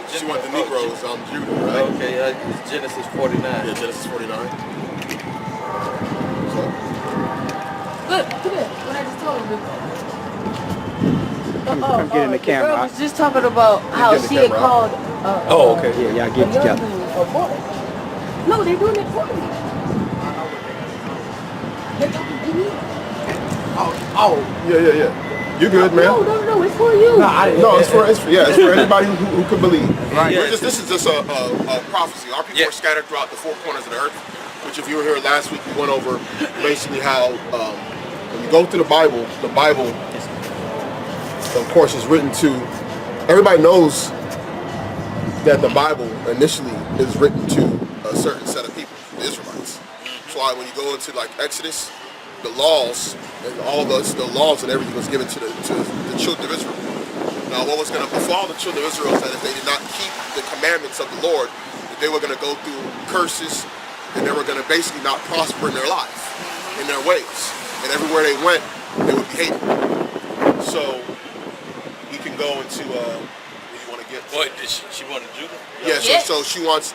She wanted the Negroes, Judah, right? Okay, it's Genesis 49. Yeah, Genesis 49. So. Look at what I just told him. Come get in the camera. The girl was just talking about how she had called. Oh, okay. Yeah, y'all get together. No, they're doing it for me. They're talking to me. Oh, yeah. You good, man? No, it's for you. It's for anybody who can believe. Right. Yeah, this is just a prophecy. Our people are scattered throughout the four corners of the earth, which if you were here last week, we went over basically how when you go through the Bible, of course, is written to, everybody knows that the Bible initially is written to a certain set of people, the Israelites. That's why when you go into like Exodus, the laws and all the laws and everything was given to the children of Israel. Now, what was going to befall the children of Israel is that if they did not keep the commandments of the Lord, that they were going to go through curses and they were going to basically not prosper in their life, in their ways. And everywhere they went, they would be hated. So, you can go into, what do you want to get? What, she wanted Judah? Yeah, so she wants,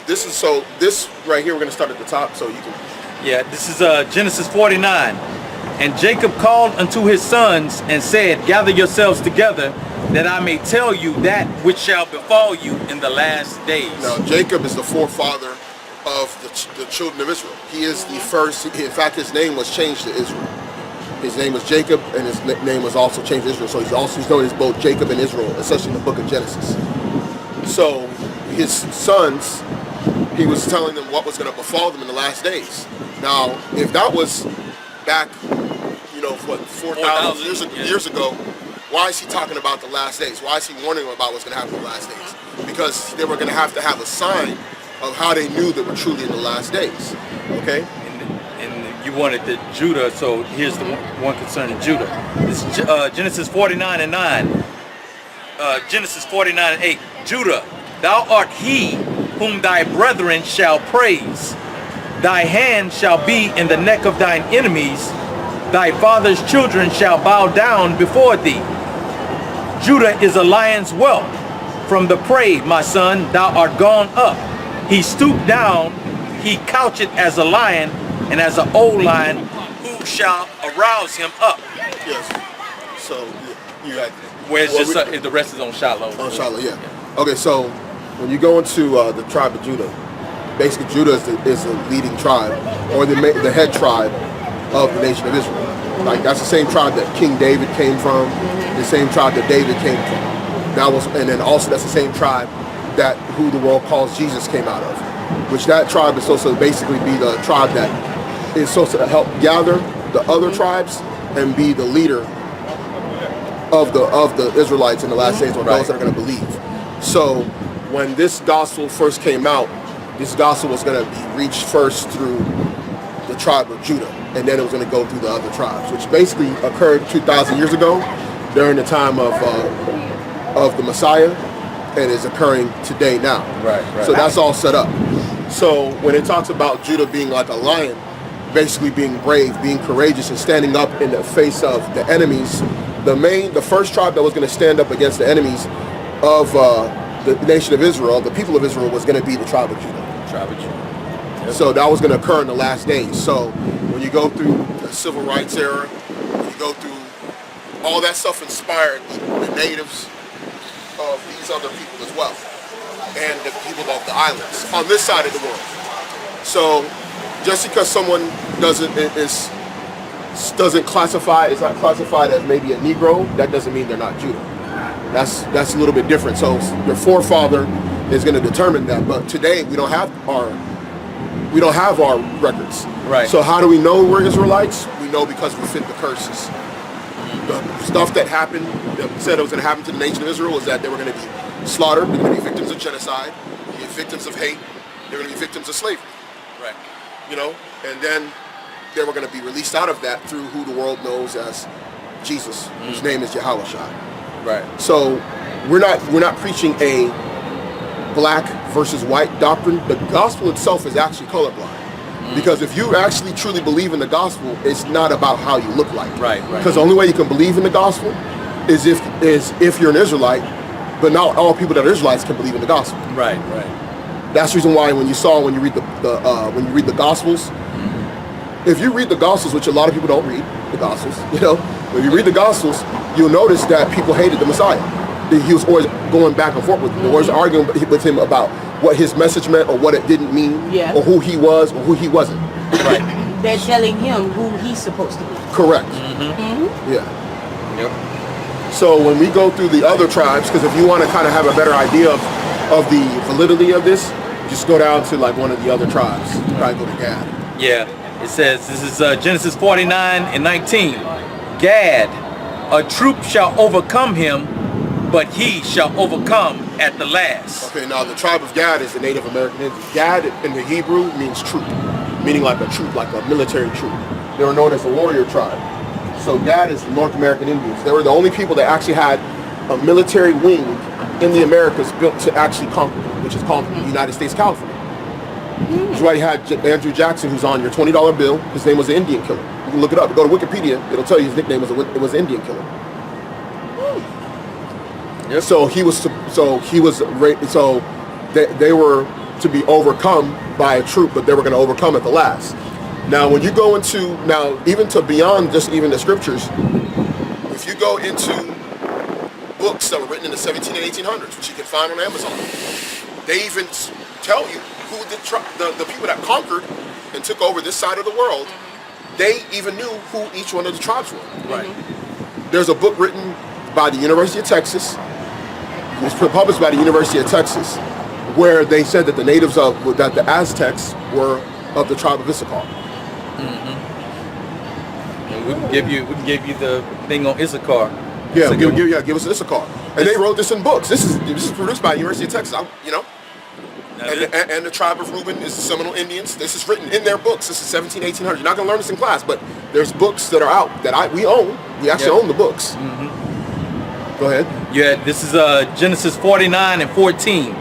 this right here, we're going to start at the top so you can. Yeah, this is Genesis 49. And Jacob called unto his sons and said, gather yourselves together, that I may tell you that which shall befall you in the last days. Now, Jacob is the forefather of the children of Israel. He is the first, in fact, his name was changed to Israel. His name was Jacob, and his name was also changed to Israel. So he's known as both Jacob and Israel, especially in the book of Genesis. So his sons, he was telling them what was going to befall them in the last days. Now, if that was back, 4,000 years ago, why is he talking about the last days? Why is he warning them about what's going to happen in the last days? Because they were going to have a sign of how they knew they were truly in the last days. Okay? And you wanted the Judah, so here's the one concerning Judah. This is Genesis 49 and 9. Genesis 49 and 8. Judah, thou art he whom thy brethren shall praise. Thy hand shall be in the neck of thine enemies. Thy father's children shall bow down before thee. Judah is a lion's whelp. From the prey, my son, thou art gone up. He stooped down, he coucheth as a lion, and as an old lion, who shall arouse him up? Yes. So, you had... Where it's the rest is on Shiloh. On Shiloh, yeah. Okay, so when you go into the tribe of Judah, basically Judah is the leading tribe, or the head tribe of the nation of Israel. Like that's the same tribe that King David came from, the same tribe that David came from. And then also that's the same tribe that who the world calls Jesus came out of. Which that tribe is supposed to basically be the tribe that is supposed to help gather the other tribes and be the leader of the Israelites in the last days, or those that are going to believe. So when this gospel first came out, this gospel was going to be reached first through the tribe of Judah, and then it was going to go through the other tribes, which basically occurred 2,000 years ago during the time of the Messiah, and is occurring today now. Right. So that's all set up. So when it talks about Judah being like a lion, basically being brave, being courageous, and standing up in the face of the enemies, the first tribe that was going to stand up against the enemies of the nation of Israel, the people of Israel, was going to be the tribe of Judah. Yep. So that was going to occur in the last days. So when you go through the civil rights era, when you go through all that stuff inspired the natives of these other people as well, and the people of the islands on this side of the world. So just because someone is not classified as maybe a Negro, that doesn't mean they're not Judah. That's a little bit different. So your forefather is going to determine that. But today we don't have our records. Right. So how do we know we're Israelites? We know because we fit the curses. The stuff that happened, that said it was going to happen to the nation of Israel, was that they were going to be slaughtered. They're going to be victims of genocide. They're going to be victims of hate. They're going to be victims of slavery. Right. And then they were going to be released out of that through who the world knows as Jesus, whose name is Yahawashi. Right. So we're not preaching a black versus white doctrine. The gospel itself is actually colorblind. Because if you actually truly believe in the gospel, it's not about how you look like. Right. Because the only way you can believe in the gospel is if you're an Israelite but not all people that are Israelites can believe in the gospel. Right. That's the reason why when you read the Gospels, if you read the Gospels, which a lot of people don't read the Gospels, when you read the Gospels, you'll notice that people hated the Messiah. He was always going back and forth with them. They were always arguing with him about what his message meant or what it didn't mean, or who he was or who he wasn't. Right. They're telling him who he's supposed to be. Correct. Yeah. Yep. So when we go through the other tribes, because if you want to kind of have a better idea of the validity of this, just go down to like one of the other tribes. Probably go to Gad. Yeah. It says, this is Genesis 49:19. Gad, a troop shall overcome him, but he shall overcome at the last. Okay, now the tribe of Gad is the Native American Indian. Gad in the Hebrew means troop, meaning like a troop, like a military troop. They were known as the warrior tribe. So Gad is the North American Indians. They were the only people that actually had a military wing in the Americas built to actually conquer, which is called the United States California. That's why you had Andrew Jackson, who's on your $20 bill. His name was the Indian Killer. You can look it up. Go to Wikipedia. It'll tell you his nickname was Indian Killer. Yep. So they were to be overcome by a troop, but they were going to overcome at the last. Now, when you go into even to beyond just even the scriptures, if you go into books that were written in the 17 and 1800s, which you can find on Amazon, they even tell you who the people that conquered and took over this side of the world. They even knew who each one of the tribes were. Right. There's a book written by the University of Texas. It was published by the University of Texas, where they said that that the Aztecs were of the tribe of Issachar. And we can give you the thing on Issachar. Yeah, give us Issachar. And they wrote this in books. This is produced by the University of Texas. And the tribe of Reuben is the Seminole Indians. This is written in their books. This is 17, 1800. You're not going to learn this in class, but there's books that are out that we own. We actually own the books. Go ahead. Yeah, this is Genesis 49:14.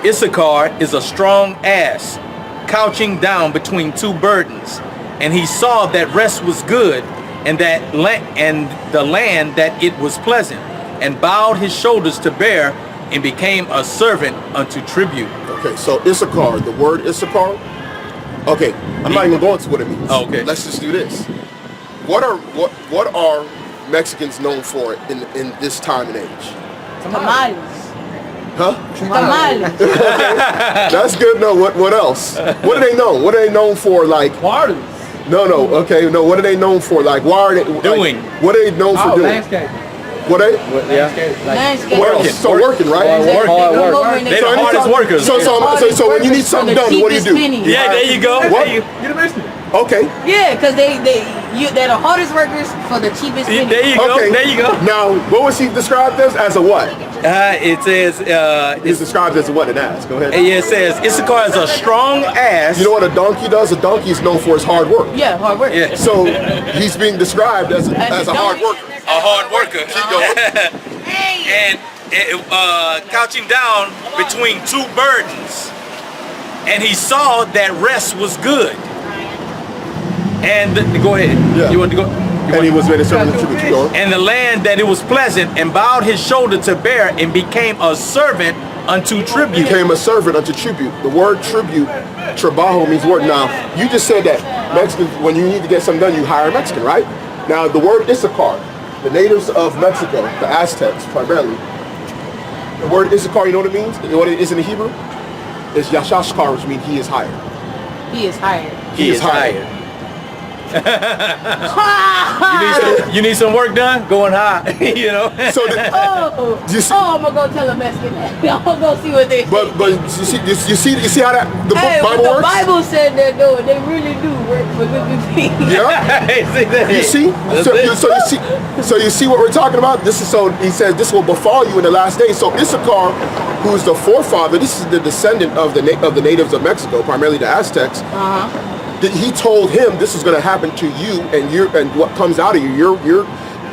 Issachar is a strong ass, couching down between two burdens, and he saw that rest was good, and the land that it was pleasant, and bowed his shoulders to bear, and became a servant unto tribute. Okay, so Issachar, the word Issachar. Okay, I'm not even going to what it means. Oh, okay. Let's just do this. What are Mexicans known for in this time and age? Tamales. Huh? Tamales. That's good. No, what else? What are they known? What are they known for? Like Parties. no. Okay, no. What are they known for? Like why are they Doing? Like, what are they known for doing? Landscape. What are they? Landscape. Working, right? Hard work. They the hardest workers. So when you need something done, what do you do? Yeah, there you go. What? You're the Mexican. Okay. Yeah, because they're the hardest workers for the cheapest penny. There you go. Okay. There you go. Now, what was he described as a what? It says He's described as a what? An ass. Go ahead. it says Issachar is a strong ass. You know what a donkey does? A donkey is known for his hard work. Yeah, hard work. Yeah. So he's being described as a hard worker. A hard worker. Keep going. And couching down between two burdens, and he saw that rest was good. And go ahead. Yeah. You want to go? And he was made a servant of tribute. Keep going. And the land that it was pleasant, and bowed his shoulder to bear, and became a servant unto tribute. Became a servant unto tribute. The word tribute, trabajo, means work. Now, you just said that Mexicans, when you need to get something done, you hire a Mexican, right? Now, the word Issachar, the natives of Mexico, the Aztecs primarily, the word Issachar, you know what it means? You know what it is in the Hebrew? It's Yashashkar, which means he is hired. He is hired. He is hired. You need some work done? Going high, you know. So, I'm gonna go tell a Mexican that. I'm gonna go see what they. but you see how that the book Bible the works? Bible said they're doing. They really do work for living people. Yeah. You see? So you see what we're talking about? He says this will befall you in the last days. So Issachar, who is the forefather, this is the descendant of the natives of Mexico, primarily the Aztecs. He told him this is going to happen to you and what comes out of you,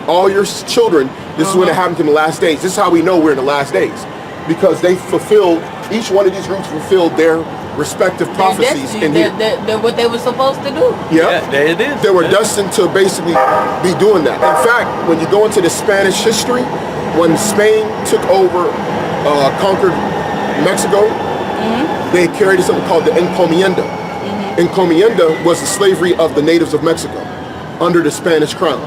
all your children. This is going to happen in the last days. This is how we know we're in the last days, because they fulfilled, each one of these groups fulfilled their respective prophecies. They're what they were supposed to do. Yeah, there it is. They were destined to basically be doing that. In fact, when you go into the Spanish history, when Spain took over, conquered Mexico, they carried something called the encomienda. Encomienda was the slavery of the natives of Mexico under the Spanish crown.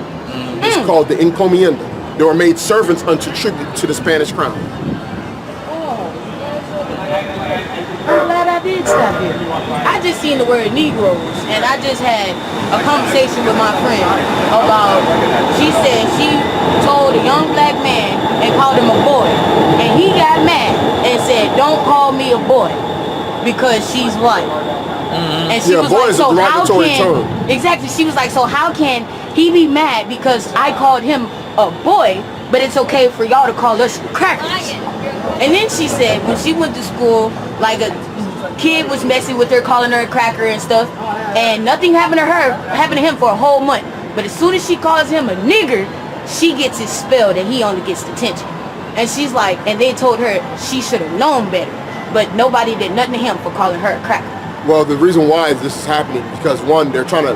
It's called the encomienda. They were made servants unto tribute to the Spanish crown. I'm glad I did stop here. I just seen the word Negroes, and I just had a conversation with my friend about, she said she told a young black man and called him a boy, and he got mad and said, don't call me a boy because she's white. And she was boy like, is a so how derogatory can, term. exactly, she was like, so how can he be mad because I called him a boy, but it's okay for y'all to call us crackers? And then she said when she went to school, like a kid was messing with her, calling her a cracker and stuff, and nothing happened to him for a whole month. But as soon as she calls him a nigger, she gets expelled and he only gets detention. And she's like, and they told her she should have known better, but nobody did nothing to him for calling her a cracker. Well, the reason why this is happening because one, they're trying to,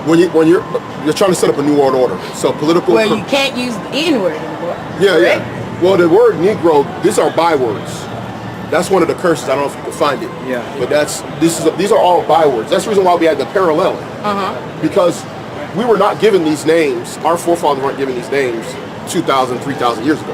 you're trying to set up a new world order. So political. Where you can't use the N-word anymore. Yeah, right? yeah. Well, the word Negro, these are bywords. That's one of the curses. I don't know if you can find it. Yeah. But these are all bywords. That's the reason why we had the paralleling. Because we were not given these names. Our forefathers weren't given these names 2,000, 3,000 years ago.